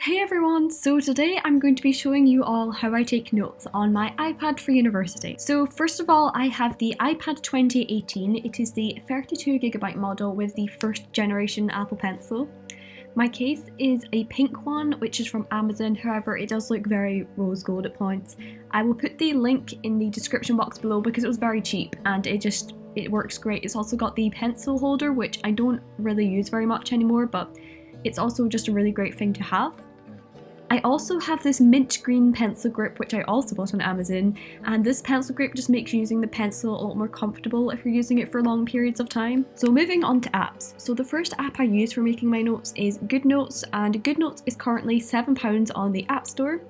Hey everyone! So today I'm going to be showing you all how I take notes on my iPad for university. So first of all, I have the iPad 2018. It is the 32GB model with the first generation Apple Pencil. My case is a pink one, which is from Amazon, however it does look very rose gold at points. I will put the link in the description box below because it was very cheap and it works great. It's also got the pencil holder, which I don't really use very much anymore, but it's also just a really great thing to have. I also have this mint green pencil grip, which I also bought on Amazon, and this pencil grip just makes using the pencil a lot more comfortable if you're using it for long periods of time. So moving on to apps. So the first app I use for making my notes is GoodNotes, and GoodNotes is currently £7 on the App Store.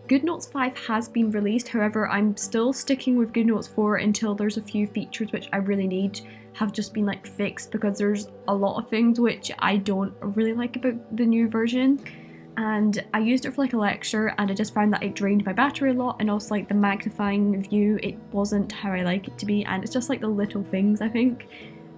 GoodNotes 5 has been released, however I'm still sticking with GoodNotes 4 until there's a few features which I really need have just been fixed, because there's a lot of things which I don't really like about the new version. And I used it for a lecture and I just found that it drained my battery a lot, and also the magnifying view, it wasn't how I like it to be, and it's just the little things I think.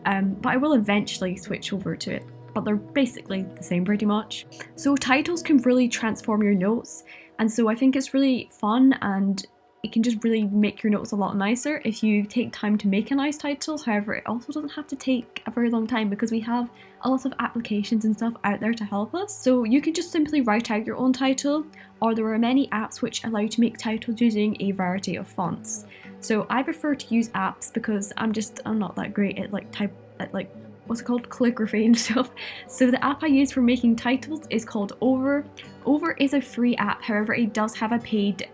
But I will eventually switch over to it, but they're basically the same pretty much. So titles can really transform your notes, and so I think it's really fun and it can just really make your notes a lot nicer if you take time to make a nice title. However, it also doesn't have to take a very long time because we have a lot of applications and stuff out there to help us. So you can just simply write out your own title, or there are many apps which allow you to make titles using a variety of fonts. So I prefer to use apps because I'm not that great at what's it called, calligraphy and stuff. So the app I use for making titles is called Over. Over is a free app, however it does have a paid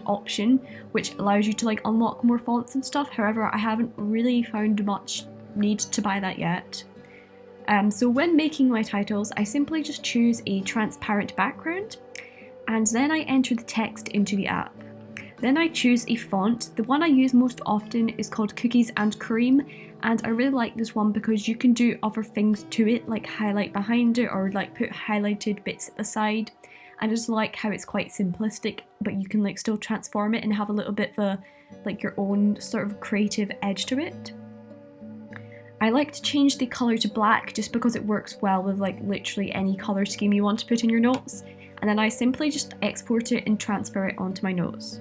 option which allows you to unlock more fonts and stuff. However, I haven't really found much need to buy that yet. So when making my titles, I simply just choose a transparent background and then I enter the text into the app. Then I choose a font. The one I use most often is called Cookies and Cream, and I really like this one because you can do other things to it, like highlight behind it or put highlighted bits at the side. I just like how it's quite simplistic, but you can still transform it and have a little bit of your own sort of creative edge to it. I like to change the colour to black just because it works well with literally any colour scheme you want to put in your notes, and then I simply just export it and transfer it onto my notes.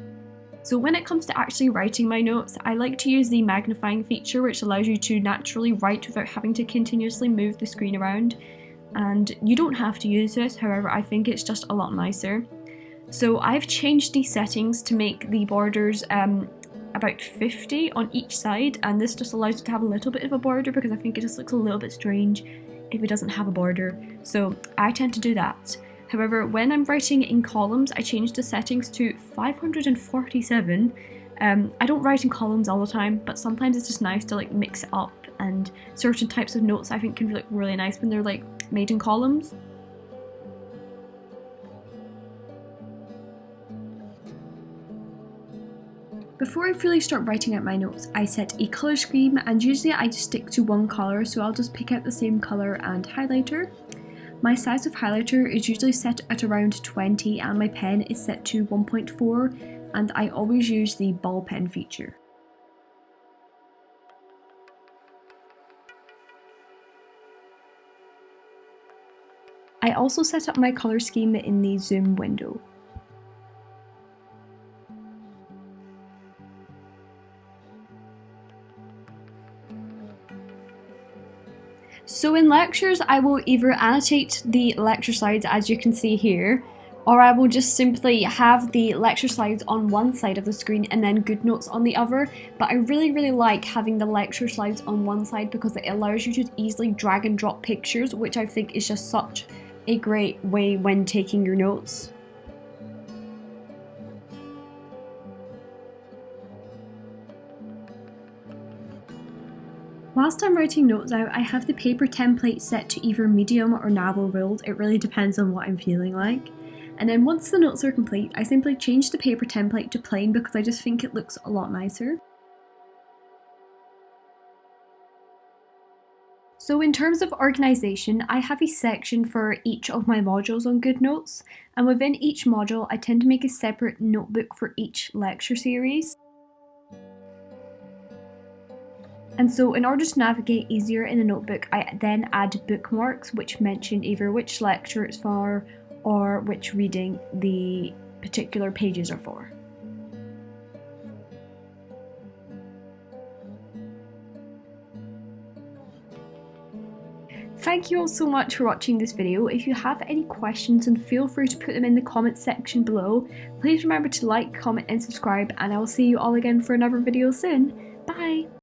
So when it comes to actually writing my notes, I like to use the magnifying feature, which allows you to naturally write without having to continuously move the screen around. And you don't have to use this, however I think it's just a lot nicer. So I've changed the settings to make the borders about 50 on each side, and this just allows you to have a little bit of a border because I think it just looks a little bit strange if it doesn't have a border, so I tend to do that. However, when I'm writing in columns, I change the settings to 547. I don't write in columns all the time, but sometimes it's just nice to mix it up, and certain types of notes I think can look really nice when they're made in columns. Before I fully start writing out my notes, I set a colour scheme, and usually I just stick to one colour, so I'll just pick out the same colour and highlighter. My size of highlighter is usually set at around 20 and my pen is set to 1.4, and I always use the ball pen feature. I also set up my colour scheme in the zoom window. So in lectures, I will either annotate the lecture slides as you can see here, or I will just simply have the lecture slides on one side of the screen and then GoodNotes on the other. But I really like having the lecture slides on one side because it allows you to easily drag and drop pictures, which I think is just such a great way when taking your notes. Whilst I'm writing notes out, I have the paper template set to either medium or narrow ruled. It really depends on what I'm feeling like. And then once the notes are complete, I simply change the paper template to plain because I just think it looks a lot nicer. So in terms of organisation, I have a section for each of my modules on GoodNotes, and within each module I tend to make a separate notebook for each lecture series. And so in order to navigate easier in the notebook, I then add bookmarks which mention either which lecture it's for or which reading the particular pages are for. Thank you all so much for watching this video. If you have any questions, then feel free to put them in the comments section below. Please remember to like, comment and subscribe, and I will see you all again for another video soon. Bye!